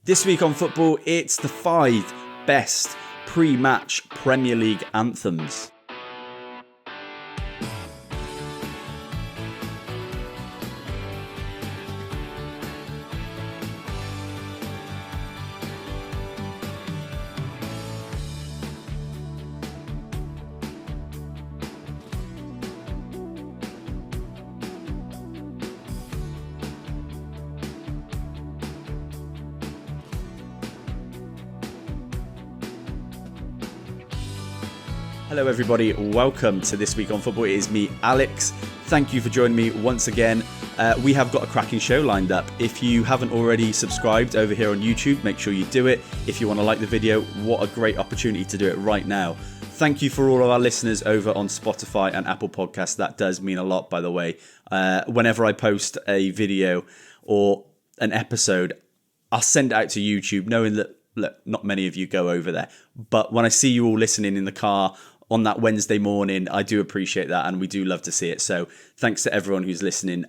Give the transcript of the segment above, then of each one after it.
This week on football, it's the 5 best pre-match Premier League anthems. Hello everybody, welcome to This Week on Football. It is me, Alex. Thank you for joining me once again. We have got a cracking show lined up. If you haven't already subscribed over here on YouTube, make sure you do it. If you want to like the video, what a great opportunity to do it right now. Thank you for all of our listeners over on Spotify and Apple Podcasts. That does mean a lot, by the way. Whenever I post a video or an episode, I'll send it out to YouTube knowing that, look, not many of you go over there. But when I see you all listening in the car on that Wednesday morning, I do appreciate that, and we do love to see it. So thanks to everyone who's listening.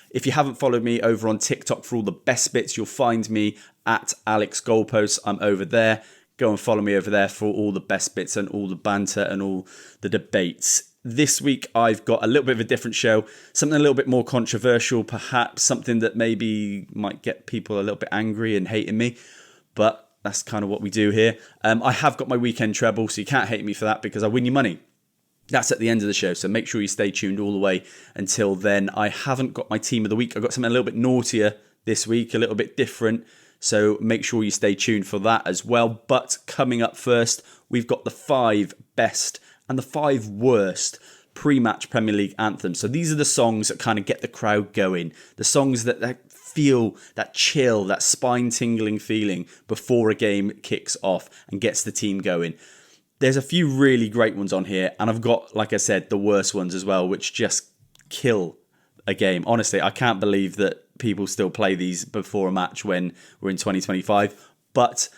If you haven't followed me over on TikTok for all the best bits, you'll find me at Alex Goalposts. I'm over there. Go and follow me over there for all the best bits and all the banter and all the debates. This week, I've got a little bit of a different show, something a little bit more controversial, perhaps something that maybe might get people a little bit angry and hating me, but that's kind of what we do here. I have got my weekend treble, so you can't hate me for that because I win you money. That's at the end of the show, so make sure you stay tuned all the way until then. I haven't got my team of the week. I've got something a little bit naughtier this week, a little bit different, so make sure you stay tuned for that as well. But coming up first, we've got the 5 best and the 5 worst pre-match Premier League anthems. So these are the songs that kind of get the crowd going, the songs that feel that chill, that spine-tingling feeling before a game kicks off and gets the team going. There's a few really great ones on here, and I've got, like I said, the worst ones as well, which just kill a game. Honestly, I can't believe that people still play these before a match when we're in 2025. But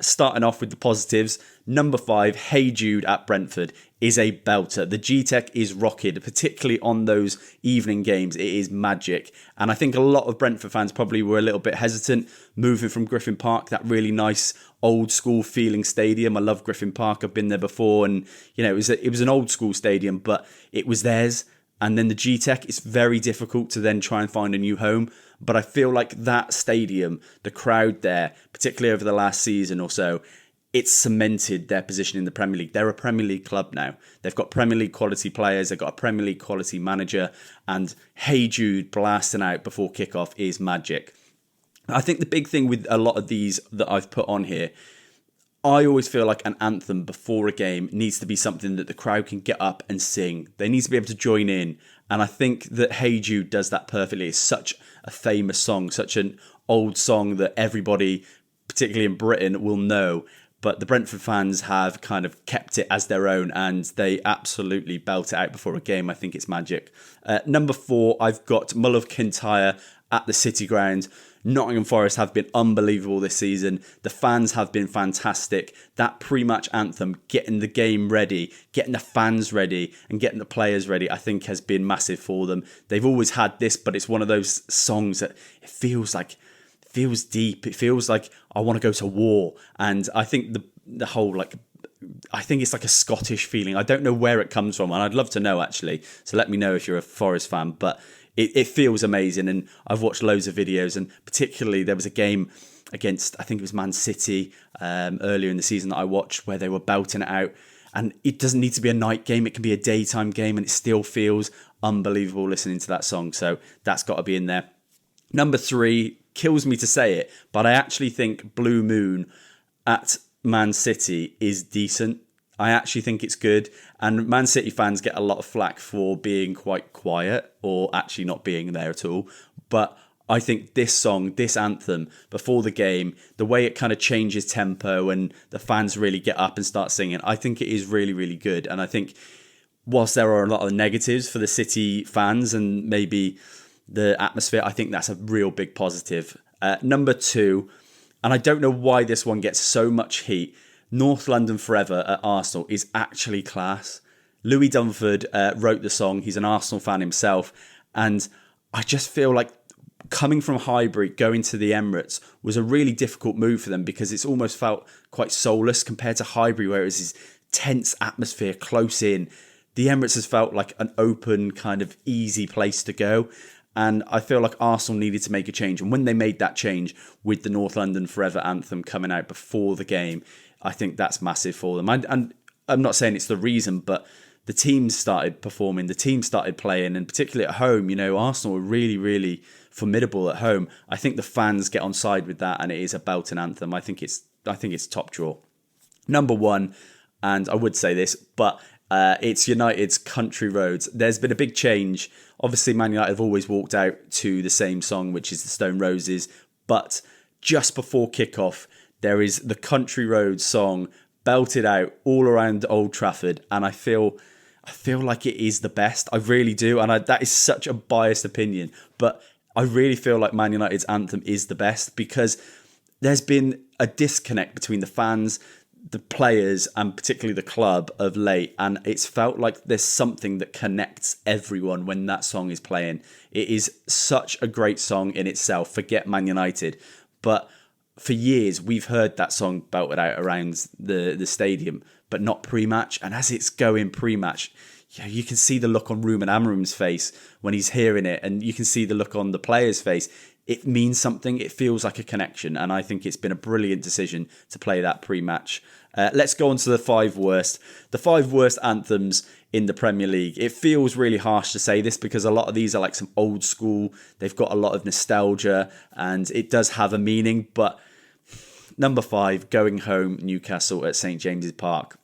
starting off with the positives, number 5, Hey Jude at Brentford is a belter. The G-Tech is rocking, particularly on those evening games. It is magic. And I think a lot of Brentford fans probably were a little bit hesitant moving from Griffin Park, that really nice old school feeling stadium. I love Griffin Park. I've been there before, and you know, it was an old school stadium, but it was theirs. And then the G-Tech, it's very difficult to then try and find a new home. But I feel like that stadium, the crowd there, particularly over the last season or so, it's cemented their position in the Premier League. They're a Premier League club now. They've got Premier League quality players. They've got a Premier League quality manager. And Hey Jude blasting out before kickoff is magic. I think the big thing with a lot of these that I've put on here, I always feel like an anthem before a game needs to be something that the crowd can get up and sing. They need to be able to join in. And I think that Hey Jude does that perfectly. It's such a famous song, such an old song that everybody, particularly in Britain, will know. But the Brentford fans have kind of kept it as their own, and they absolutely belt it out before a game. I think it's magic. Number 4, I've got Mull of Kintyre at the City Ground. Nottingham Forest have been unbelievable this season. The fans have been fantastic. That pre-match anthem, getting the game ready, getting the fans ready and getting the players ready, I think has been massive for them. They've always had this, but it's one of those songs that it feels deep. It feels like I want to go to war. And I think the whole, I think it's like a Scottish feeling. I don't know where it comes from, and I'd love to know actually. So let me know if you're a Forest fan. But it feels amazing, and I've watched loads of videos, and particularly there was a game against, I think it was Man City earlier in the season that I watched where they were belting it out, and it doesn't need to be a night game, it can be a daytime game, and it still feels unbelievable listening to that song, so that's got to be in there. Number 3, kills me to say it, but I actually think Blue Moon at Man City is decent. I actually think it's good, and Man City fans get a lot of flack for being quite quiet or actually not being there at all. But I think this song, this anthem, before the game, the way it kind of changes tempo and the fans really get up and start singing, I think it is really, really good. And I think whilst there are a lot of negatives for the City fans and maybe the atmosphere, I think that's a real big positive. Number 2, and I don't know why this one gets so much heat, North London Forever at Arsenal is actually class. Louis Dunford wrote the song. He's an Arsenal fan himself. And I just feel like coming from Highbury, going to the Emirates was a really difficult move for them because it's almost felt quite soulless compared to Highbury, where it was this tense atmosphere close in. The Emirates has felt like an open, kind of easy place to go. And I feel like Arsenal needed to make a change. And when they made that change with the North London Forever anthem coming out before the game, I think that's massive for them. And I'm not saying it's the reason, but the team started performing, the team started playing, and particularly at home, Arsenal were really, really formidable at home. I think the fans get on side with that, and it is a belting anthem. I think it's top draw. Number one, and I would say this, but it's United's Country Roads. There's been a big change. Obviously, Man United have always walked out to the same song, which is the Stone Roses. But just before kickoff, there is the Country Roads song belted out all around Old Trafford, and I feel like it is the best. I really do, and that is such a biased opinion, but I really feel like Man United's anthem is the best because there's been a disconnect between the fans, the players, and particularly the club of late, and it's felt like there's something that connects everyone when that song is playing. It is such a great song in itself, forget Man United, but for years we've heard that song belted out around the stadium, but not pre-match, and as it's going pre-match, you can see the look on Ruben Amorim's face when he's hearing it, and you can see the look on the players' face. It means something. It feels like a connection, and I think it's been a brilliant decision to play that pre-match. Let's go on to the five worst. The five worst anthems in the Premier League. It feels really harsh to say this because a lot of these are like some old school. They've got a lot of nostalgia, and it does have a meaning. But number 5, Going Home, Newcastle at St James's Park.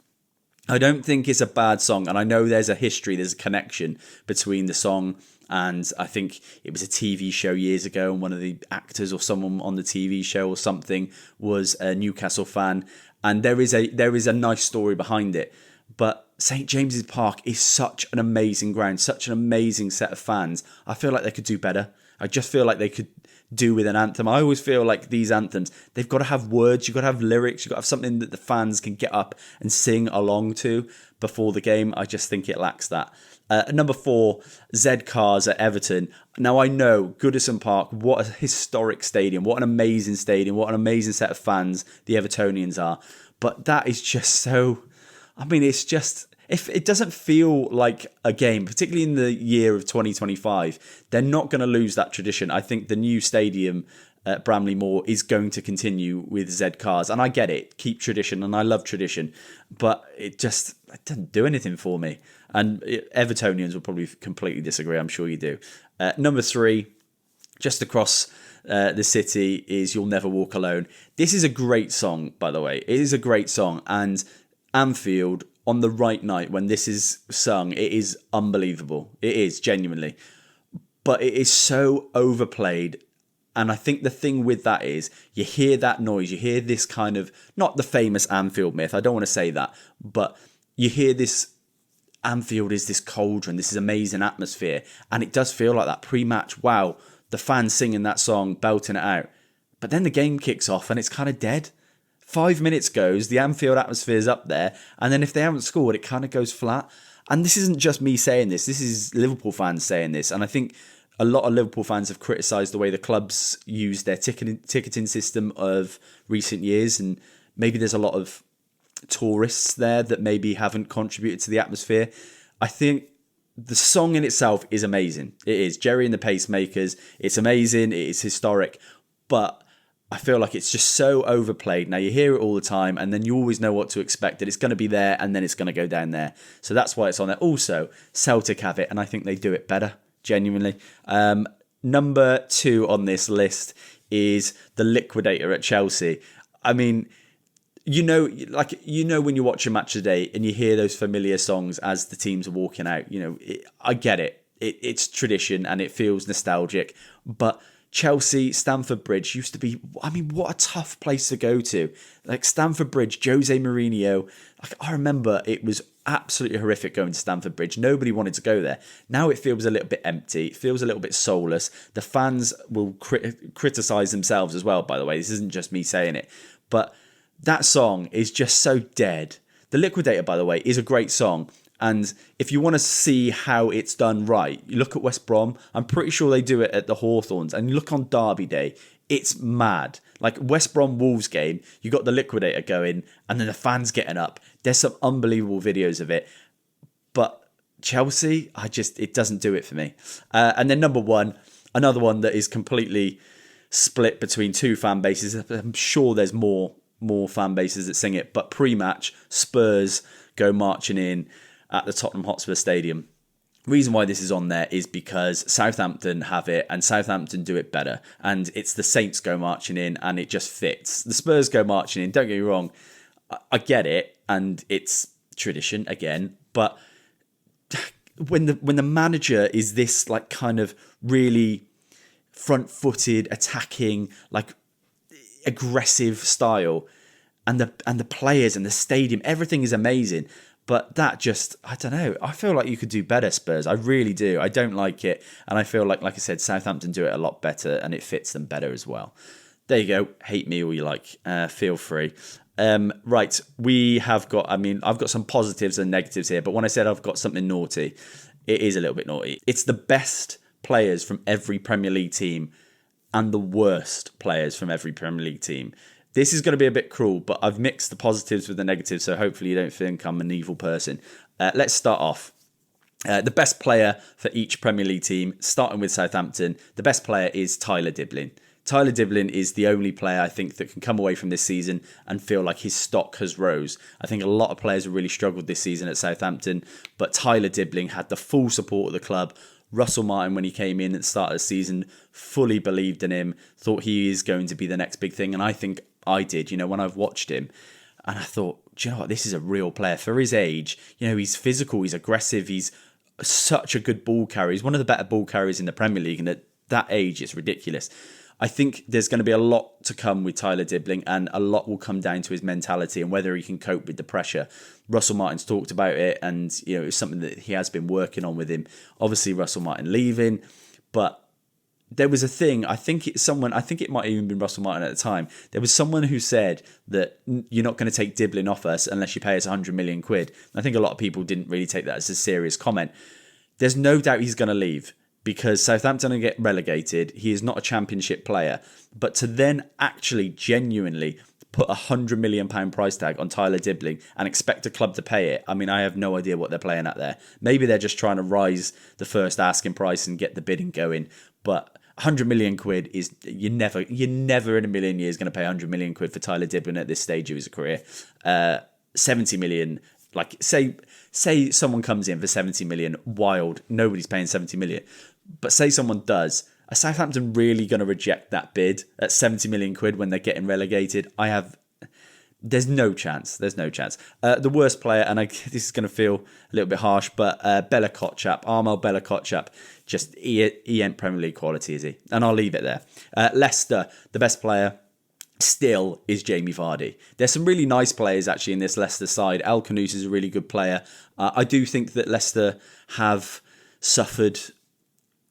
I don't think it's a bad song, and I know there's a history, there's a connection between the song, and I think it was a TV show years ago, and one of the actors or someone on the TV show or something was a Newcastle fan, and there is a nice story behind it. But St James's Park is such an amazing ground, such an amazing set of fans. I feel like they could do better. I just feel like they could do with an anthem. I always feel like these anthems, they've got to have words, you've got to have lyrics, you've got to have something that the fans can get up and sing along to before the game. I just think it lacks that. Number 4, Z Cars at Everton. Now I know Goodison Park, what a historic stadium, what an amazing stadium, what an amazing set of fans the Evertonians are. But that is just so, it's just, if it doesn't feel like a game, particularly in the year of 2025, they're not going to lose that tradition. I think the new stadium at Bramley Moor is going to continue with Z Cars. And I get it, keep tradition, and I love tradition. But it doesn't do anything for me. And Evertonians will probably completely disagree, I'm sure you do. Number 3, just across the city is You'll Never Walk Alone. This is a great song, by the way. It is a great song. And Anfield, on the right night when this is sung, it is unbelievable. It is, genuinely. But it is so overplayed. And I think the thing with that is you hear that noise, you hear this kind of, not the famous Anfield myth, I don't want to say that, but you hear this, Anfield is this cauldron, this is amazing atmosphere. And it does feel like that pre-match, wow, the fans singing that song, belting it out. But then the game kicks off and it's kind of dead. 5 minutes goes, the Anfield atmosphere is up there, and then if they haven't scored, it kind of goes flat. And this isn't just me saying this is Liverpool fans saying this, and I think a lot of Liverpool fans have criticised the way the clubs use their ticketing system of recent years, and maybe there's a lot of tourists there that maybe haven't contributed to the atmosphere. I think the song in itself is amazing. It is. Jerry and the Pacemakers, it's amazing, it is historic, but I feel like it's just so overplayed. Now you hear it all the time, and then you always know what to expect, that it's going to be there and then it's going to go down there. So that's why it's on there. Also, Celtic have it, and I think they do it better, genuinely. Number 2 on this list is The Liquidator at Chelsea. When you watch a match today and you hear those familiar songs as the teams are walking out, I get it. It's tradition and it feels nostalgic, but Chelsea, Stamford Bridge used to be, what a tough place to go to. Like Stamford Bridge, Jose Mourinho. I remember it was absolutely horrific going to Stamford Bridge. Nobody wanted to go there. Now it feels a little bit empty. It feels a little bit soulless. The fans will criticise themselves as well, by the way. This isn't just me saying it. But that song is just so dead. The Liquidator, by the way, is a great song. And if you want to see how it's done right, you look at West Brom. I'm pretty sure they do it at the Hawthorns. And you look on Derby Day, it's mad. Like West Brom Wolves game, you got the liquidator going and then the fans getting up. There's some unbelievable videos of it. But Chelsea, it doesn't do it for me. And then number one, another one that is completely split between two fan bases. I'm sure there's more fan bases that sing it. But pre-match, Spurs go marching in at the Tottenham Hotspur Stadium. Reason why this is on there is because Southampton have it and Southampton do it better. And it's the Saints go marching in and it just fits. The Spurs go marching in, don't get me wrong. I get it and it's tradition again. But when the manager is this like kind of really front-footed, attacking, like aggressive style, and the players and the stadium, everything is amazing. But that just, I don't know. I feel like you could do better, Spurs. I really do. I don't like it. And I feel like I said, Southampton do it a lot better and it fits them better as well. There you go. Hate me all you like. Feel free. Right. I've got some positives and negatives here. But when I said I've got something naughty, it is a little bit naughty. It's the best players from every Premier League team and the worst players from every Premier League team. This is going to be a bit cruel, but I've mixed the positives with the negatives, so hopefully you don't think I'm an evil person. Let's start off. The best player for each Premier League team, starting with Southampton, the best player is Tyler Diblin. Tyler Diblin is the only player I think that can come away from this season and feel like his stock has rose. I think a lot of players have really struggled this season at Southampton, but Tyler Diblin had the full support of the club. Russell Martin, when he came in at the start of the season, fully believed in him, thought he is going to be the next big thing. And I think I did, when I've watched him. And I thought, do you know what? This is a real player. For his age, he's physical, he's aggressive, he's such a good ball carrier. He's one of the better ball carriers in the Premier League. And at that age, it's ridiculous. I think there's going to be a lot to come with Tyler Diblin, and a lot will come down to his mentality and whether he can cope with the pressure. Russell Martin's talked about it, and it's something that he has been working on with him. Obviously, Russell Martin leaving, but there was a thing. I think it might have even been Russell Martin at the time. There was someone who said that you're not going to take Diblin off us unless you pay us 100 million quid. And I think a lot of people didn't really take that as a serious comment. There's no doubt he's going to leave, because Southampton will get relegated. He is not a championship player. But to then actually genuinely put a £100 million price tag on Tyler Diblin and expect a club to pay it, I have no idea what they're playing at there. Maybe they're just trying to rise the first asking price and get the bidding going. But 100 million quid is, you're never in a million years going to pay 100 million quid for Tyler Diblin at this stage of his career. 70 million, like say someone comes in for 70 million, wild, nobody's paying 70 million. But say someone does, are Southampton really going to reject that bid at 70 million quid when they're getting relegated? There's no chance. There's no chance. The worst player, and this is going to feel a little bit harsh, but Bella Kotchap, Armel Bella Kotchap, just he ain't Premier League quality, is he? And I'll leave it there. Leicester, the best player still is Jamie Vardy. There's some really nice players actually in this Leicester side. El Khanous is a really good player. I do think that Leicester have suffered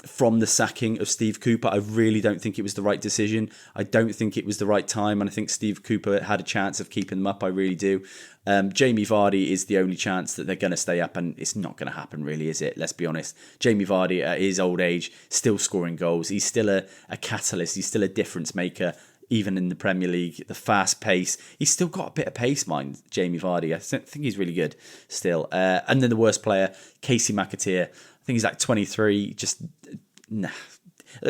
from the sacking of Steve Cooper. I really don't think it was the right decision. I don't think it was the right time, and I think Steve Cooper had a chance of keeping them up. I really do. Jamie Vardy is the only chance that they're going to stay up, and it's not going to happen really, is it? Let's be honest. Jamie Vardy at his old age, still scoring goals. He's still a catalyst. He's still a difference maker, even in the Premier League. The fast pace. He's still got a bit of pace, mind, Jamie Vardy. I think he's really good still. And then the worst player, Casey McAteer. I think he's like 23, just nah.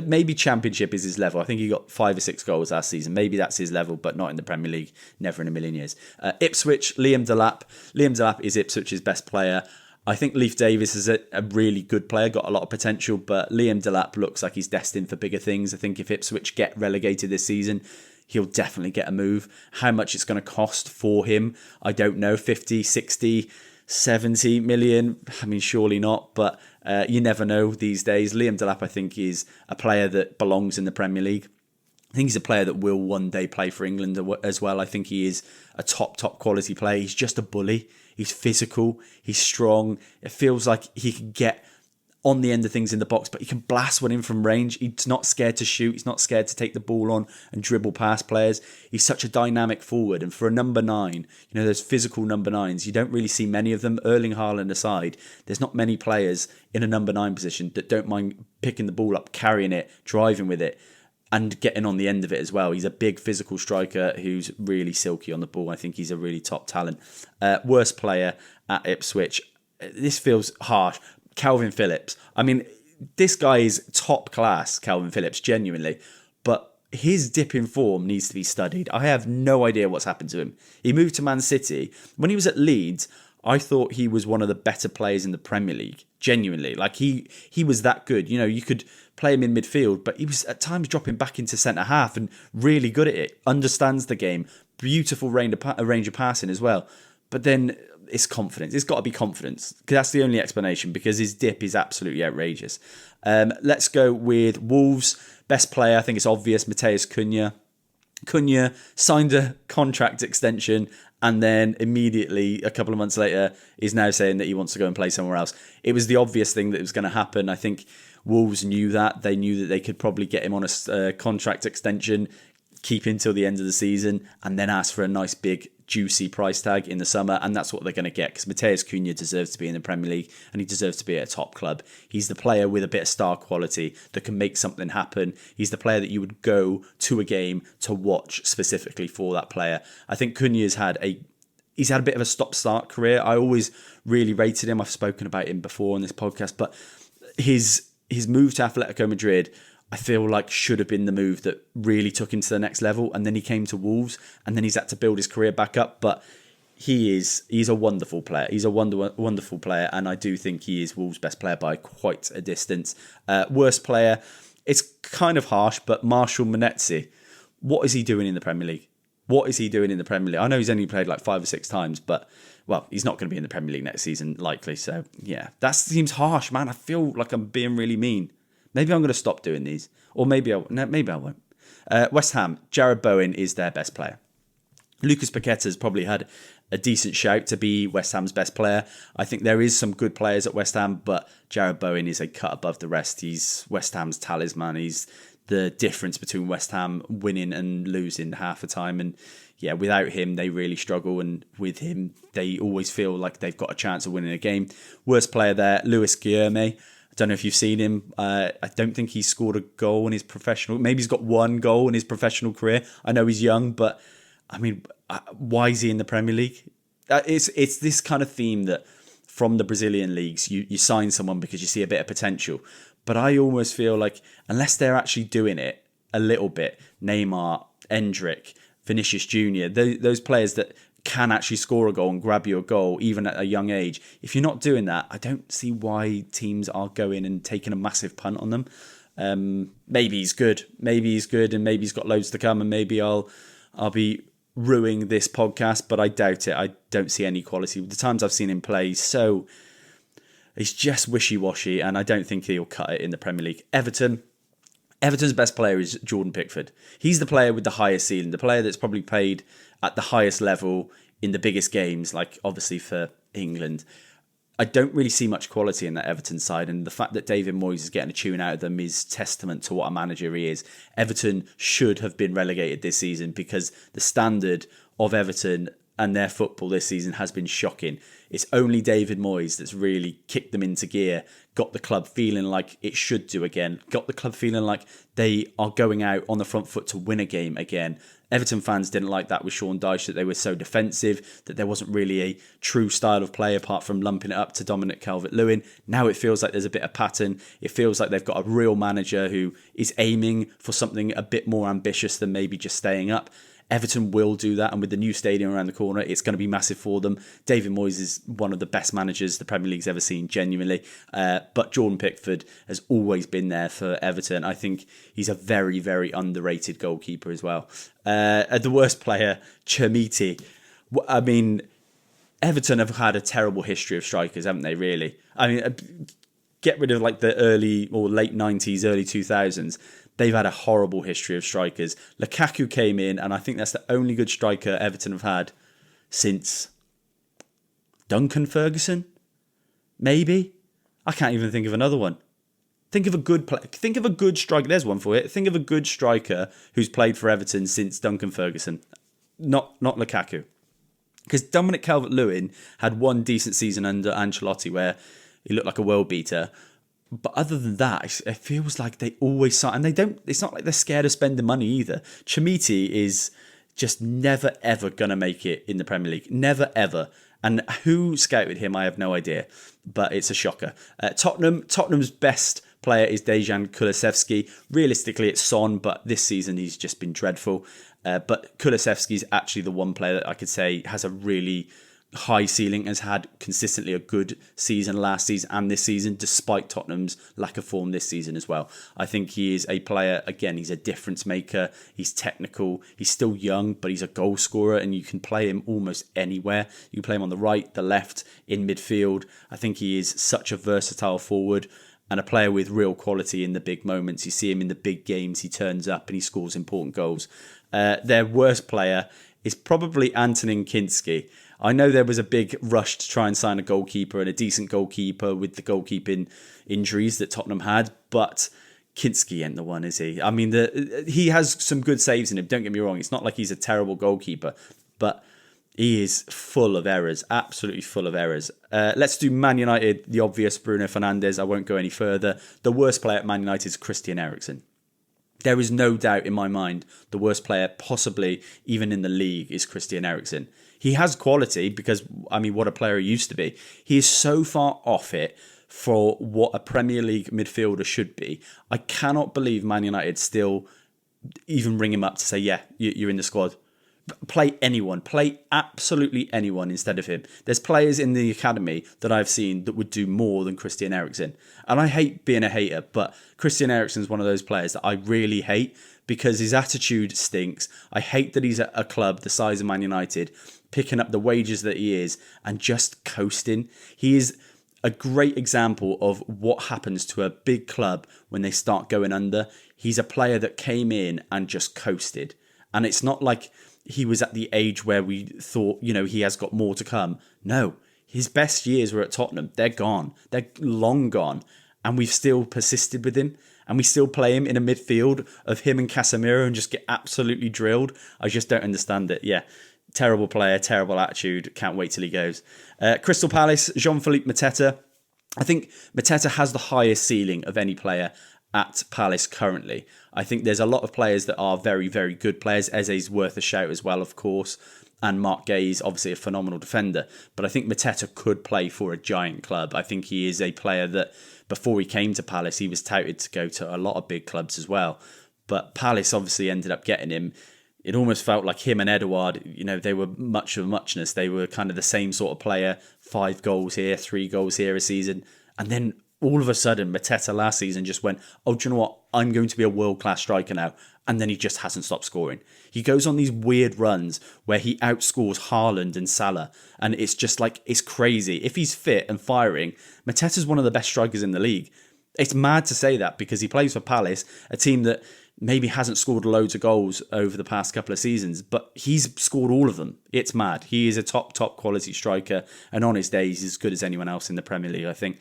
Maybe Championship is his level. I think he got 5 or 6 goals last season. Maybe that's his level, but not in the Premier League. Never in a million years. Ipswich, Liam Delap. Liam Delap is Ipswich's best player. I think Leif Davis is a really good player, got a lot of potential, but Liam Delap looks like he's destined for bigger things. I think if Ipswich get relegated this season, he'll definitely get a move. How much it's going to cost for him, I don't know. 50, 60, 70 million? Surely not, but you never know these days. Liam Delap, I think, is a player that belongs in the Premier League. I think he's a player that will one day play for England as well. I think he is a top quality player. He's just a bully. He's physical. He's strong. It feels like he can get on the end of things in the box, but he can blast one in from range. He's not scared to shoot. He's not scared to take the ball on and dribble past players. He's such a dynamic forward. And for a number 9, those physical number 9s, you don't really see many of them. Erling Haaland aside, there's not many players in a number 9 position that don't mind picking the ball up, carrying it, driving with it, and getting on the end of it as well. He's a big physical striker who's really silky on the ball. I think he's a really top talent. Worst player at Ipswich. This feels harsh. Calvin Phillips. I mean, this guy is top class, Calvin Phillips, genuinely. But his dip in form needs to be studied. I have no idea what's happened to him. He moved to Man City. When he was at Leeds, I thought he was one of the better players in the Premier League. Genuinely. Like, he was that good. You could play him in midfield, but he was at times dropping back into centre half and really good at it. Understands the game. Beautiful range of passing as well. But then it's confidence. It's got to be confidence. Because that's the only explanation, because his dip is absolutely outrageous. Let's go with Wolves. Best player, I think it's obvious, Matheus Cunha. Cunha signed a contract extension and then immediately, a couple of months later, is now saying that he wants to go and play somewhere else. It was the obvious thing that was going to happen. I think Wolves knew that. They knew that they could probably get him on a contract extension, keep him till the end of the season, and then ask for a nice big juicy price tag in the summer, and that's what they're going to get, because Matheus Cunha deserves to be in the Premier League and he deserves to be at a top club. He's the player with a bit of star quality that can make something happen. He's the player that you would go to a game to watch specifically for that player. I think Cunha's had a bit of a stop-start career. I always really rated him. I've spoken about him before on this podcast, but his move to Atletico Madrid, I feel like should have been the move that really took him to the next level. And then he came to Wolves and then he's had to build his career back up. But he's a wonderful player. He's a wonderful player. And I do think he is Wolves' best player by quite a distance. Worst player, it's kind of harsh, but Marshall Monetsi. What is he doing in the Premier League? What is he doing in the Premier League? I know he's only played like 5 or 6 times, but well, he's not going to be in the Premier League next season, likely. So yeah, that seems harsh, man. I feel like I'm being really mean. Maybe I'm going to stop doing these. Or maybe I won't. West Ham, Jared Bowen is their best player. Lucas Paqueta's probably had a decent shout to be West Ham's best player. I think there is some good players at West Ham, but Jared Bowen is a cut above the rest. He's West Ham's talisman. He's the difference between West Ham winning and losing half the time. And yeah, without him, they really struggle. And with him, they always feel like they've got a chance of winning a game. Worst player there, Luis Guilherme. I don't know if you've seen him. I don't think he's scored a goal in his professional. Maybe he's got 1 goal in his professional career. I know he's young, but I mean, why is he in the Premier League? It's this kind of theme that from the Brazilian leagues, you sign someone because you see a bit of potential. But I almost feel like unless they're actually doing it a little bit, Neymar, Endrick, Vinicius Jr., those players that can actually score a goal and grab you a goal even at a young age. If you're not doing that, I don't see why teams are going and taking a massive punt on them. Maybe he's good, and maybe he's got loads to come, and maybe I'll be ruining this podcast, but I doubt it. I don't see any quality. The times I've seen him play, so he's just wishy-washy, and I don't think he'll cut it in the Premier League. Everton's best player is Jordan Pickford. He's the player with the highest ceiling, the player that's probably played at the highest level in the biggest games, like obviously for England. I don't really see much quality in that Everton side, and the fact that David Moyes is getting a tune out of them is testament to what a manager he is. Everton should have been relegated this season because the standard of Everton and their football this season has been shocking. It's only David Moyes that's really kicked them into gear, got the club feeling like it should do again, got the club feeling like they are going out on the front foot to win a game again. Everton fans didn't like that with Sean Dyche, that they were so defensive, that there wasn't really a true style of play apart from lumping it up to Dominic Calvert-Lewin. Now it feels like there's a bit of pattern. It feels like they've got a real manager who is aiming for something a bit more ambitious than maybe just staying up. Everton will do that, and with the new stadium around the corner, it's going to be massive for them. David Moyes is one of the best managers the Premier League's ever seen, genuinely. But Jordan Pickford has always been there for Everton. I think he's a very, very underrated goalkeeper as well. The worst player, Chermiti. I mean, Everton have had a terrible history of strikers, haven't they, really? I mean, get rid of like the early or late 90s, early 2000s. They've had a horrible history of strikers. Lukaku came in, and I think that's the only good striker Everton have had since Duncan Ferguson, maybe. I can't even think of another one. Think of a good Think of a good striker. There's one for it. Think of a good striker who's played for Everton since Duncan Ferguson. Not Lukaku. Because Dominic Calvert-Lewin had one decent season under Ancelotti where he looked like a world beater. But other than that, it feels like they always sign, and they don't. It's not like they're scared of spending money either. Chamiti is just never ever gonna make it in the Premier League. Never ever. And who scouted him, I have no idea. But it's a shocker. Tottenham's best player is Dejan Kulusevski. Realistically, it's Son, but this season he's just been dreadful. But Kulusevski is actually the one player that I could say has a really high ceiling, has had consistently a good season last season and this season, despite Tottenham's lack of form this season as well. I think he is a player, again, he's a difference maker, he's technical, he's still young, but he's a goal scorer and you can play him almost anywhere. You can play him on the right, the left, in midfield. I think he is such a versatile forward and a player with real quality in the big moments. You see him in the big games, he turns up and he scores important goals. Their worst player is probably Antonin Kinski. I know there was a big rush to try and sign a goalkeeper and a decent goalkeeper with the goalkeeping injuries that Tottenham had, but Kinski ain't the one, is he? I mean, he has some good saves in him, don't get me wrong. It's not like he's a terrible goalkeeper, but he is full of errors, absolutely full of errors. Let's do Man United, the obvious, Bruno Fernandes. I won't go any further. The worst player at Man United is Christian Eriksen. There is no doubt in my mind the worst player possibly even in the league is Christian Eriksen. He has quality because, I mean, what a player he used to be. He is so far off it for what a Premier League midfielder should be. I cannot believe Man United still even ring him up to say, yeah, you're in the squad. Play anyone. Play absolutely anyone instead of him. There's players in the academy that I've seen that would do more than Christian Eriksen. And I hate being a hater, but Christian Eriksen is one of those players that I really hate because his attitude stinks. I hate that he's at a club the size of Man United, picking up the wages that he is and just coasting. He is a great example of what happens to a big club when they start going under. He's a player that came in and just coasted. And it's not like he was at the age where we thought, he has got more to come. No, his best years were at Tottenham. They're gone. They're long gone. And we've still persisted with him. And we still play him in a midfield of him and Casemiro and just get absolutely drilled. I just don't understand it. Yeah, terrible player, terrible attitude. Can't wait till he goes. Crystal Palace, Jean-Philippe Mateta. I think Mateta has the highest ceiling of any player at Palace currently. I think there's a lot of players that are very, very good players. Eze's worth a shout as well, of course. And Mark Gay is obviously a phenomenal defender. But I think Mateta could play for a giant club. I think he is a player that before he came to Palace, he was touted to go to a lot of big clubs as well. But Palace obviously ended up getting him. It almost felt like him and Edouard, they were much of a muchness. They were kind of the same sort of player. 5 goals here, 3 goals here a season. And then all of a sudden, Mateta last season just went, oh, do you know what? I'm going to be a world-class striker now. And then he just hasn't stopped scoring. He goes on these weird runs where he outscores Haaland and Salah. And it's just like, it's crazy. If he's fit and firing, Mateta's one of the best strikers in the league. It's mad to say that because he plays for Palace, a team that maybe hasn't scored loads of goals over the past couple of seasons, but he's scored all of them. It's mad. He is a top quality striker, and on his day, he's as good as anyone else in the Premier League, I think.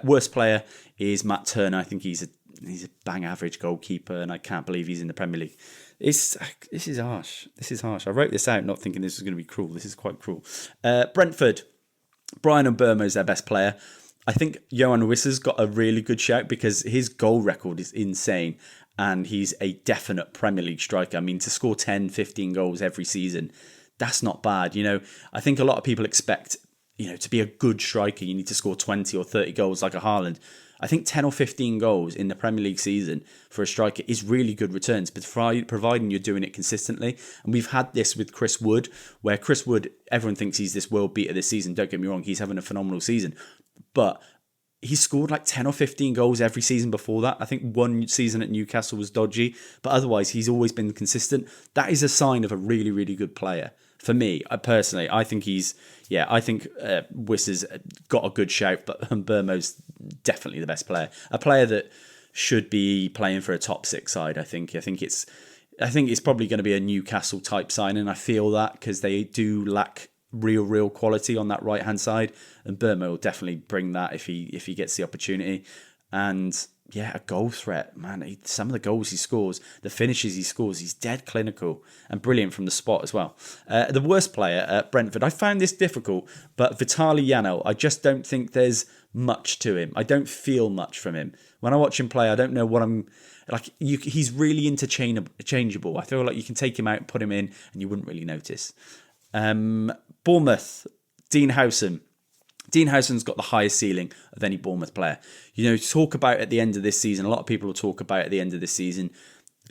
Worst player is Matt Turner. I think he's a bang average goalkeeper, and I can't believe he's in the Premier League. This is harsh. This is harsh. I wrote this out not thinking this was going to be cruel. This is quite cruel. Brentford, Brian Mbeumo is their best player. I think Johan Wissa's got a really good shout because his goal record is insane and he's a definite Premier League striker. I mean, to score 10, 15 goals every season, that's not bad. I think a lot of people expect, to be a good striker, you need to score 20 or 30 goals like a Haaland. I think 10 or 15 goals in the Premier League season for a striker is really good returns, but providing you're doing it consistently. And we've had this with Chris Wood, where Chris Wood, everyone thinks he's this world beater this season. Don't get me wrong, he's having a phenomenal season. But he scored like 10 or 15 goals every season before that. I think one season at Newcastle was dodgy, but otherwise he's always been consistent. That is a sign of a really, really good player. For me, personally, I think Wissa's got a good shout, but Mbeumo's definitely the best player. A player that should be playing for a top 6 side, I think. I think it's probably going to be a Newcastle type signing. I feel that because they do lack real quality on that right hand side, and Burma will definitely bring that if he gets the opportunity. And yeah, a goal threat, man. Some of the goals he scores, the finishes he scores, he's dead clinical and brilliant from the spot as well. The worst player at Brentford, I found this difficult, but Vitaly Janel, I just don't think there's much to him. I don't feel much from him. When I watch him play, I don't know what I'm like. He's really interchangeable. I feel like you can take him out, put him in, and you wouldn't really notice. Bournemouth, Dean Howson. Dean Howson's got the highest ceiling of any Bournemouth player. You know, talk about at the end of this season, a lot of people will talk about at the end of this season,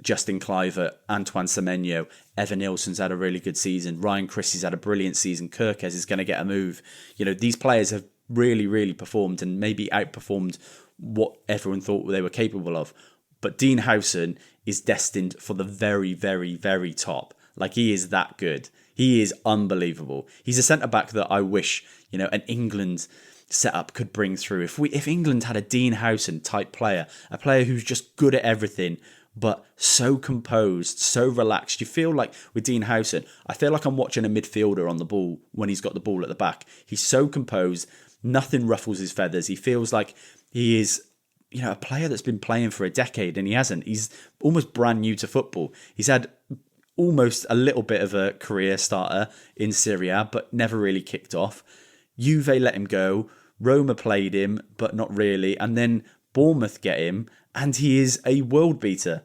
Justin Kluivert, Antoine Semenyo, Evan Nilsson's had a really good season, Ryan Christie's had a brilliant season, Kirkes is going to get a move. You know, these players have really performed and maybe outperformed what everyone thought they were capable of. But Dean Howson is destined for the very top. Like, he is that good. He is unbelievable. He's a centre-back that I wish, you know, an England setup could bring through. If England had a Dean Howson type player, a player who's just good at everything, but so composed, so relaxed. You feel like with Dean Howson, I feel like I'm watching a midfielder on the ball when he's got the ball at the back. He's so composed, nothing ruffles his feathers. He feels like he is, you know, a player that's been playing for a decade, and he hasn't. He's almost brand new to football. He's had almost a little bit of a career starter in Serie A, but never really kicked off. Juve let him go. Roma played him, but not really. And then Bournemouth get him, and he is a world beater.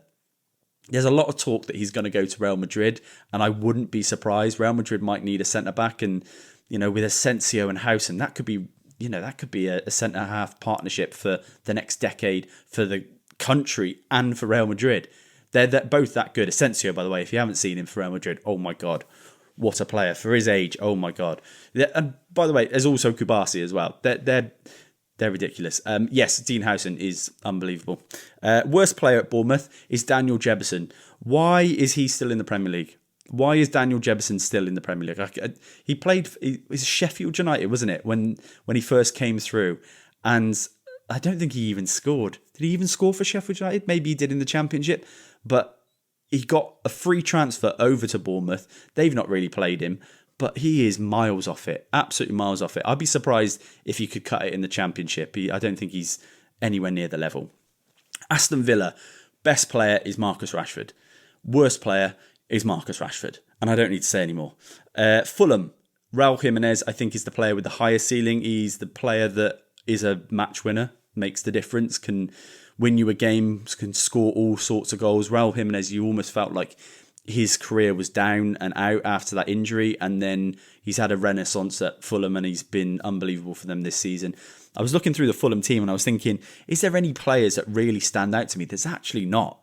There's a lot of talk that he's going to go to Real Madrid, and I wouldn't be surprised. Real Madrid might need a centre-back, and, you know, with Asensio and Howson, that could be, you know, that could be a centre-half partnership for the next decade for the country and for Real Madrid. They're both that good. Asensio, by the way, if you haven't seen him for Real Madrid, oh my God, what a player for his age. Oh my God. And by the way, there's also Kubasi as well. They're ridiculous. Yes, Dean Howson is unbelievable. Worst player at Bournemouth is Daniel Jebbison. Why is he still in the Premier League? Why is Daniel Jebbison still in the Premier League? It was Sheffield United, wasn't it, when he first came through? And I don't think he even scored. Did he even score for Sheffield United? Maybe he did in the Championship. But he got a free transfer over to Bournemouth. They've not really played him, but he is miles off it. Absolutely miles off it. I'd be surprised if he could cut it in the Championship. I don't think he's anywhere near the level. Aston Villa, best player is Marcus Rashford. Worst player is Marcus Rashford. And I don't need to say any more. Fulham, Raul Jimenez, I think, is the player with the highest ceiling. He's the player that is a match winner, makes the difference, can win you a game, can score all sorts of goals. Raul Jimenez, you almost felt like his career was down and out after that injury, and then he's had a renaissance at Fulham and he's been unbelievable for them this season. I was looking through the Fulham team and I was thinking, is there any players that really stand out to me? There's actually not,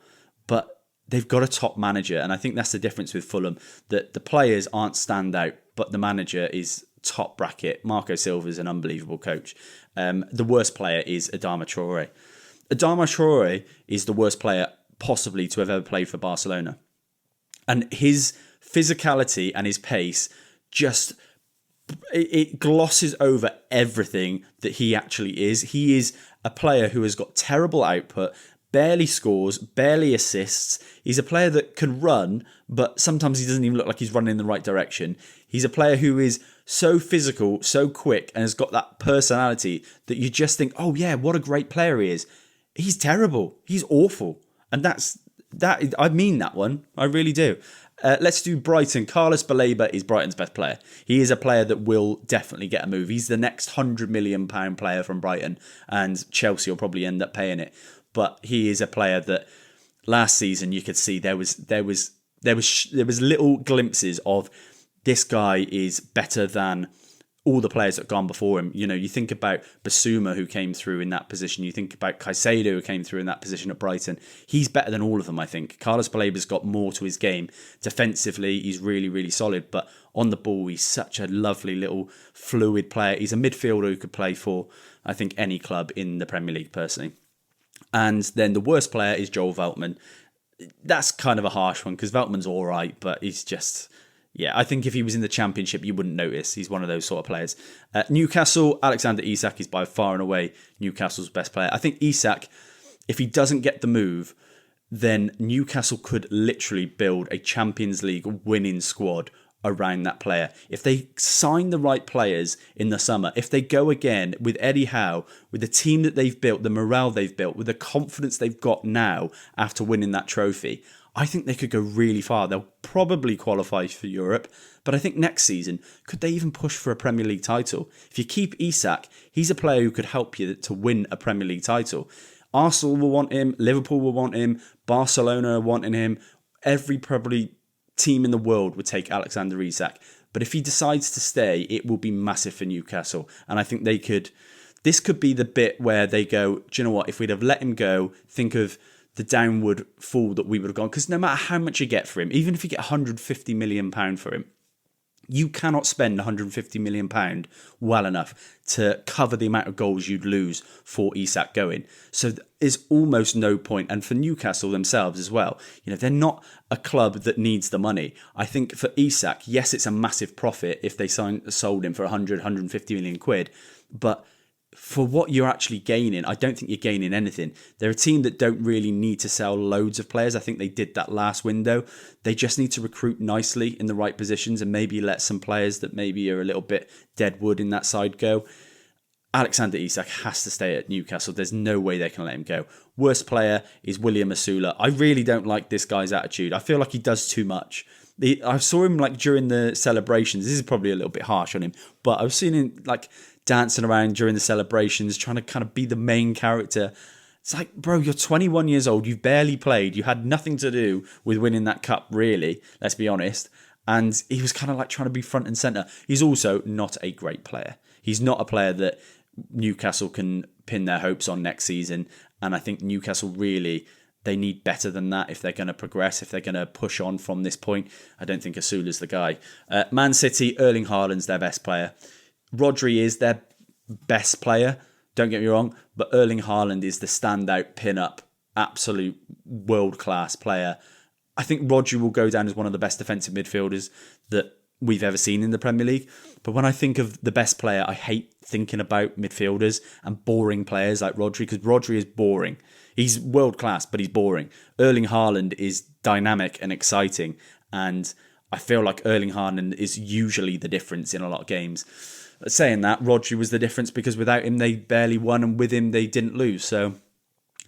but they've got a top manager, and I think that's the difference with Fulham, that the players aren't standout, but the manager is top bracket. Marco Silva's an unbelievable coach. The worst player is Adama Traore. Adama Traore is the worst player possibly to have ever played for Barcelona. And his physicality and his pace just, it glosses over everything that he actually is. He is a player who has got terrible output, barely scores, barely assists. He's a player that can run, but sometimes he doesn't even look like he's running in the right direction. He's a player who is so physical, so quick, and has got that personality that you just think, oh yeah, what a great player he is. He's terrible. He's awful. And that. I mean that one. I really do. Let's do Brighton. Carlos Baleba is Brighton's best player. He is a player that will definitely get a move. He's the next £100 million player from Brighton, and Chelsea will probably end up paying it. But he is a player that last season you could see there was little glimpses of this guy is better than all the players that have gone before him. You know, you think about Basuma, who came through in that position. You think about Caicedo, who came through in that position at Brighton. He's better than all of them, I think. Carlos Baleba's got more to his game. Defensively, he's really solid. But on the ball, he's such a lovely little fluid player. He's a midfielder who could play for, I think, any club in the Premier League, personally. And then the worst player is Joel Veltman. That's kind of a harsh one, because Veltman's all right, but he's just... Yeah, I think if he was in the Championship, you wouldn't notice. He's one of those sort of players. Newcastle, Alexander Isak is by far and away Newcastle's best player. I think Isak, if he doesn't get the move, then Newcastle could literally build a Champions League winning squad around that player. If they sign the right players in the summer, if they go again with Eddie Howe, with the team that they've built, the morale they've built, with the confidence they've got now after winning that trophy, I think they could go really far. They'll probably qualify for Europe, but I think next season, could they even push for a Premier League title? If you keep Isak, he's a player who could help you to win a Premier League title. Arsenal will want him, Liverpool will want him, Barcelona are wanting him. Every probably team in the world would take Alexander Isak. But if he decides to stay, it will be massive for Newcastle. And I think this could be the bit where they go, do you know what, if we'd have let him go, think of the downward fall that we would have gone. Because no matter how much you get for him, even if you get £150 million for him, you cannot spend £150 million well enough to cover the amount of goals you'd lose for Isak going. So there's almost no point. And for Newcastle themselves as well, they're not a club that needs the money. I think for Isak, yes, it's a massive profit if they sold him for 150 million quid. But for what you're actually gaining, I don't think you're gaining anything. They're a team that don't really need to sell loads of players. I think they did that last window. They just need to recruit nicely in the right positions and maybe let some players that maybe are a little bit dead wood in that side go. Alexander Isak has to stay at Newcastle. There's no way they can let him go. Worst player is William Asula. I really don't like this guy's attitude. I feel like he does too much. I saw him during the celebrations. This is probably a little bit harsh on him, but I've seen him dancing around during the celebrations, trying to kind of be the main character. It's like, bro, you're 21 years old. You've barely played. You had nothing to do with winning that cup, really. Let's be honest. And he was kind of trying to be front and centre. He's also not a great player. He's not a player that Newcastle can pin their hopes on next season. And I think Newcastle really, they need better than that if they're going to progress, if they're going to push on from this point. I don't think Asula's the guy. Man City, Erling Haaland's their best player. Rodri is their best player, don't get me wrong, but Erling Haaland is the standout pin-up, absolute world-class player. I think Rodri will go down as one of the best defensive midfielders that we've ever seen in the Premier League. But when I think of the best player, I hate thinking about midfielders and boring players like Rodri, because Rodri is boring. He's world-class, but he's boring. Erling Haaland is dynamic and exciting, and I feel like Erling Haaland is usually the difference in a lot of games. Saying that, Rodri was the difference because without him they barely won and with him they didn't lose. So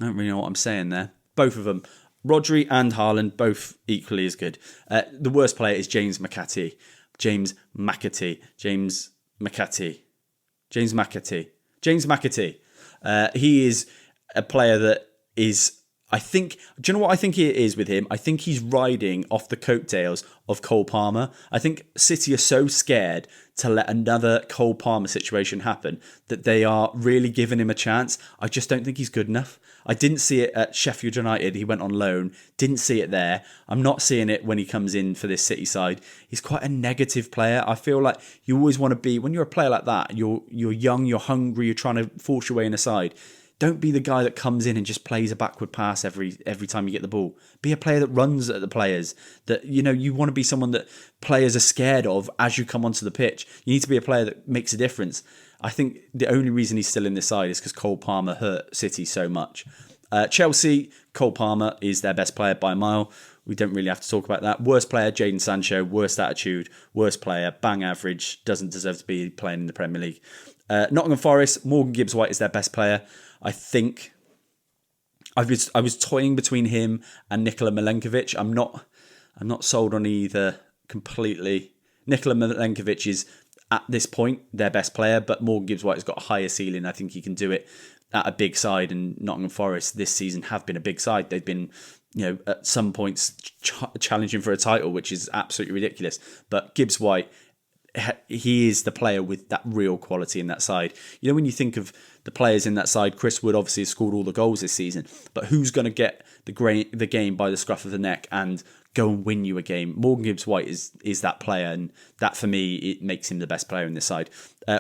I don't really know what I'm saying there. Both of them, Rodri and Haaland, both equally as good. The worst player is James McAtee. James McAtee. He is a player that is, I think, do you know what I think it is with him? I think he's riding off the coattails of Cole Palmer. I think City are so scared to let another Cole Palmer situation happen that they are really giving him a chance. I just don't think he's good enough. I didn't see it at Sheffield United. He went on loan. Didn't see it there. I'm not seeing it when he comes in for this City side. He's quite a negative player. I feel like you always want to be, when you're a player like that, you're young, you're hungry, you're trying to force your way in a side. Don't be the guy that comes in and just plays a backward pass every time you get the ball. Be a player that runs at the players. That you want to be someone that players are scared of as you come onto the pitch. You need to be a player that makes a difference. I think the only reason he's still in this side is because Cole Palmer hurt City so much. Chelsea, Cole Palmer is their best player by a mile. We don't really have to talk about that. Worst player, Jadon Sancho. Worst attitude. Worst player, bang average. Doesn't deserve to be playing in the Premier League. Nottingham Forest, Morgan Gibbs-White is their best player. I think I was toying between him and Nikola Milenkovic. I'm not sold on either completely. Nikola Milenkovic is at this point their best player, but Morgan Gibbs-White has got a higher ceiling. I think he can do it at a big side, and Nottingham Forest this season have been a big side. They've been, at some points challenging for a title, which is absolutely ridiculous. But Gibbs-White, he is the player with that real quality in that side. When you think of the players in that side, Chris Wood obviously has scored all the goals this season, but who's going to get the game by the scruff of the neck and go and win you a game? Morgan Gibbs-White is that player, and that for me, it makes him the best player in this side.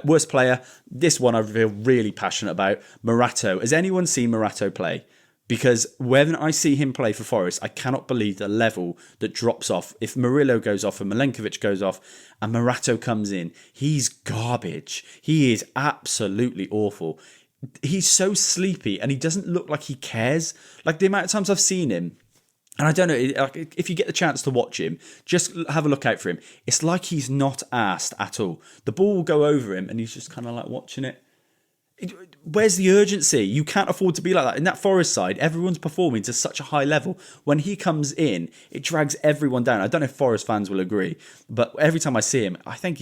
Worst player, this one I feel really passionate about, Morato. Has anyone seen Morato play? Because when I see him play for Forest, I cannot believe the level that drops off. If Murillo goes off and Milenkovic goes off and Morato comes in, he's garbage. He is absolutely awful. He's so sleepy and he doesn't look like he cares. Like the amount of times I've seen him And I don't know, if you get the chance to watch him, just have a look out for him. It's like he's not asked at all. The ball will go over him and he's just kind of like watching it. Where's the urgency? You can't afford to be like that. In that Forest side, everyone's performing to such a high level. When he comes in, it drags everyone down. I don't know if Forest fans will agree, but every time I see him, I think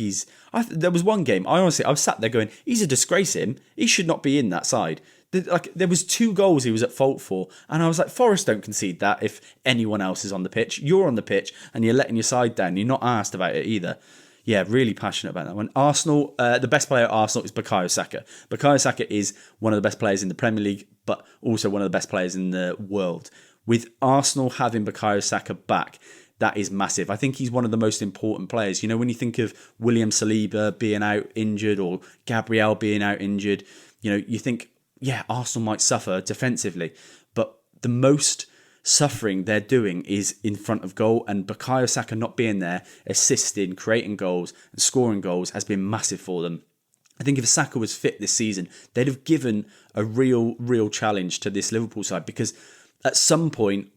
there was one game, I was sat there going, he's a disgrace, him. He should not be in that side. There was 2 goals he was at fault for, and I was like, Forest don't concede that if anyone else is on the pitch. You're on the pitch, and you're letting your side down. You're not asked about it either. Yeah, really passionate about that one. Arsenal, the best player at Arsenal is Bukayo Saka. Bukayo Saka is one of the best players in the Premier League, but also one of the best players in the world. With Arsenal having Bukayo Saka back, that is massive. I think he's one of the most important players. You know, when you think of William Saliba being out injured or Gabriel being out injured, you know, you think, yeah, Arsenal might suffer defensively, but the most suffering they're doing is in front of goal, and Bukayo Saka not being there, assisting, creating goals and scoring goals has been massive for them. I think if Saka was fit this season, they'd have given a real challenge to this Liverpool side, because at some point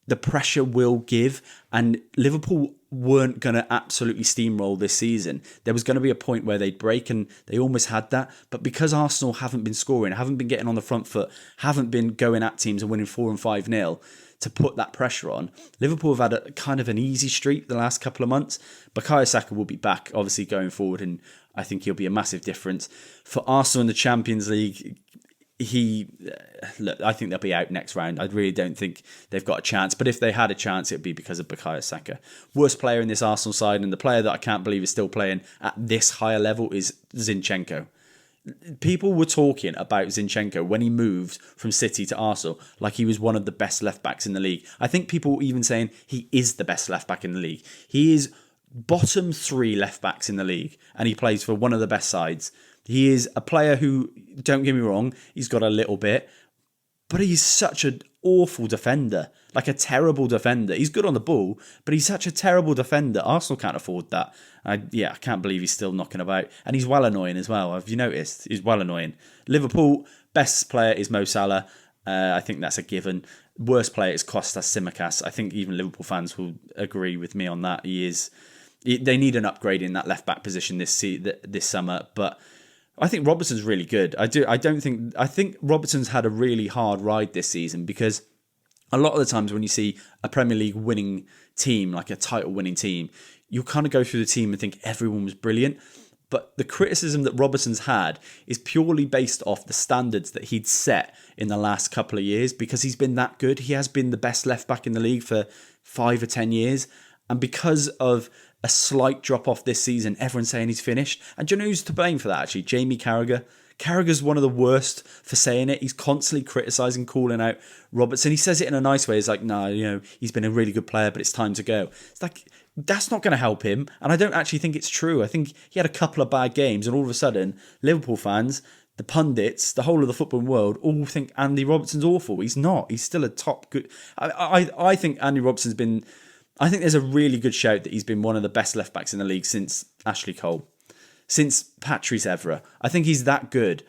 the pressure will give, and Liverpool weren't going to absolutely steamroll this season. There was going to be a point where they'd break, and they almost had that. But because Arsenal haven't been scoring, haven't been getting on the front foot, haven't been going at teams and winning 4 and 5-0 to put that pressure on, Liverpool have had a kind of an easy streak the last couple of months. Bukayo Saka will be back, obviously, going forward, and I think he'll be a massive difference. For Arsenal in the Champions League, I think they'll be out next round. I really don't think they've got a chance. But if they had a chance, it'd be because of Bukayo Saka. Worst player in this Arsenal side, and the player that I can't believe is still playing at this higher level, is Zinchenko. People were talking about Zinchenko when he moved from City to Arsenal like he was one of the best left-backs in the league. I think people were even saying he is the best left-back in the league. He is bottom 3 left-backs in the league, and he plays for one of the best sides. He is a player who, don't get me wrong, he's got a little bit, but he's such an awful defender, like a terrible defender. He's good on the ball, but he's such a terrible defender. Arsenal can't afford that. I can't believe he's still knocking about. And he's well annoying as well. Have you noticed? He's well annoying. Liverpool, best player is Mo Salah. I think that's a given. Worst player is Kostas Tsimikas. I think even Liverpool fans will agree with me on that. They need an upgrade in that left-back position this summer, but I think Robertson's really good. I think Robertson's had a really hard ride this season, because a lot of the times when you see a Premier League winning team, like a title winning team, you kind of go through the team and think everyone was brilliant. But the criticism that Robertson's had is purely based off the standards that he'd set in the last couple of years, because he's been that good. He has been the best left back in the league for 5 or 10 years. And because of a slight drop off this season, everyone's saying he's finished. And do you know who's to blame for that, actually? Jamie Carragher. Carragher's one of the worst for saying it. He's constantly criticising, calling out Robertson. He says it in a nice way. He's like, no, he's been a really good player, but it's time to go. It's like, that's not going to help him. And I don't actually think it's true. I think he had a couple of bad games, and all of a sudden, Liverpool fans, the pundits, the whole of the footballing world, all think Andy Robertson's awful. He's not. He's still a top good. I think Andy Robertson's been. I think there's a really good shout that he's been one of the best left backs in the league since Ashley Cole, since Patrice Evra. I think he's that good.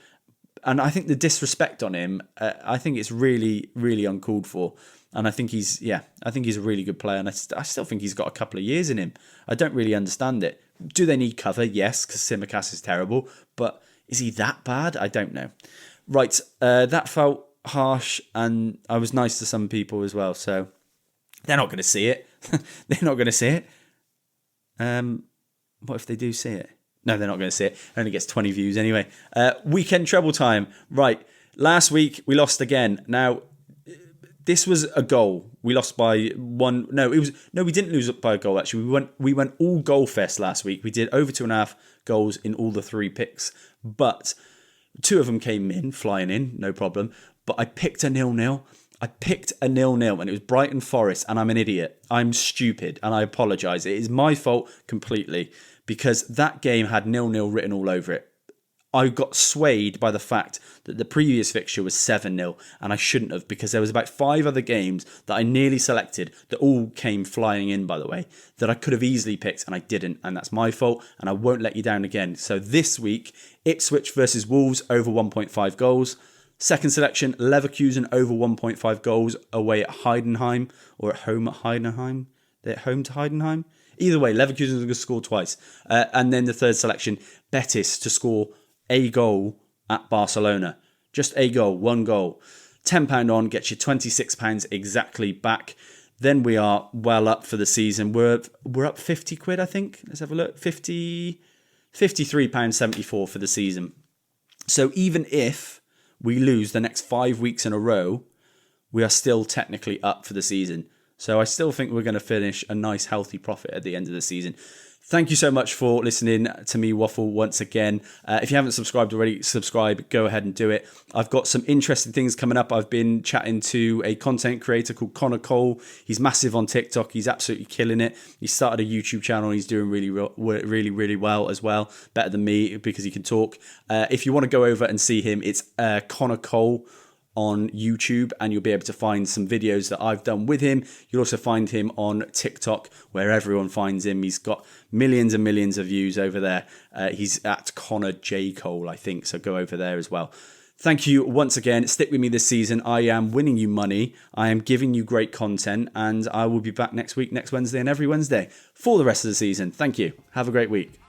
And I think the disrespect on him, I think it's really, really uncalled for. And I think he's a really good player. And I still think he's got a couple of years in him. I don't really understand it. Do they need cover? Yes, because Tsimikas is terrible. But is he that bad? I don't know. Right, that felt harsh, and I was nice to some people as well. So they're not going to see it. They're not going to see it. What if they do see it? No, they're not going to see it. It only gets 20 views anyway. Weekend treble time. Right. Last week, we lost again. Now, this was a goal. We lost by one. No, we didn't lose by a goal, actually. We went all goal fest last week. We did over 2.5 goals in all the 3 picks. But 2 of them came in, flying in, no problem. But I picked a 0-0. I picked a 0-0, and it was Brighton Forest, and I'm an idiot. I'm stupid, and I apologise. It is my fault completely, because that game had 0-0 written all over it. I got swayed by the fact that the previous fixture was 7-0, and I shouldn't have, because there was about 5 other games that I nearly selected that all came flying in, by the way, that I could have easily picked, and I didn't, and that's my fault, and I won't let you down again. So this week, Ipswich versus Wolves over 1.5 goals. Second selection, Leverkusen over 1.5 goals away at Heidenheim, or at home at Heidenheim. They're at home to Heidenheim. Either way, Leverkusen is going to score twice. And then the third selection, Betis to score a goal at Barcelona. Just a goal, one goal. £10 on gets you £26 exactly back. Then we are well up for the season. We're up 50 quid, I think. Let's have a look. £53.74 for the season. So even if we lose the next 5 weeks in a row, we are still technically up for the season. So I still think we're going to finish a nice healthy profit at the end of the season. Thank you so much for listening to me waffle once again. If you haven't subscribed already, subscribe. Go ahead and do it. I've got some interesting things coming up. I've been chatting to a content creator called Connor Cole. He's massive on TikTok. He's absolutely killing it. He started a YouTube channel. And he's doing really well as well. Better than me because he can talk. If you want to go over and see him, it's Connor Cole on YouTube, and you'll be able to find some videos that I've done with him. You'll also find him on TikTok, where everyone finds him. He's got millions and millions of views over there. He's at Connor J. Cole, I think, so go over there as well. Thank you once again. Stick with me this season. I am winning you money. I am giving you great content, and I will be back next week, next Wednesday, and every Wednesday for the rest of the season. Thank you. Have a great week.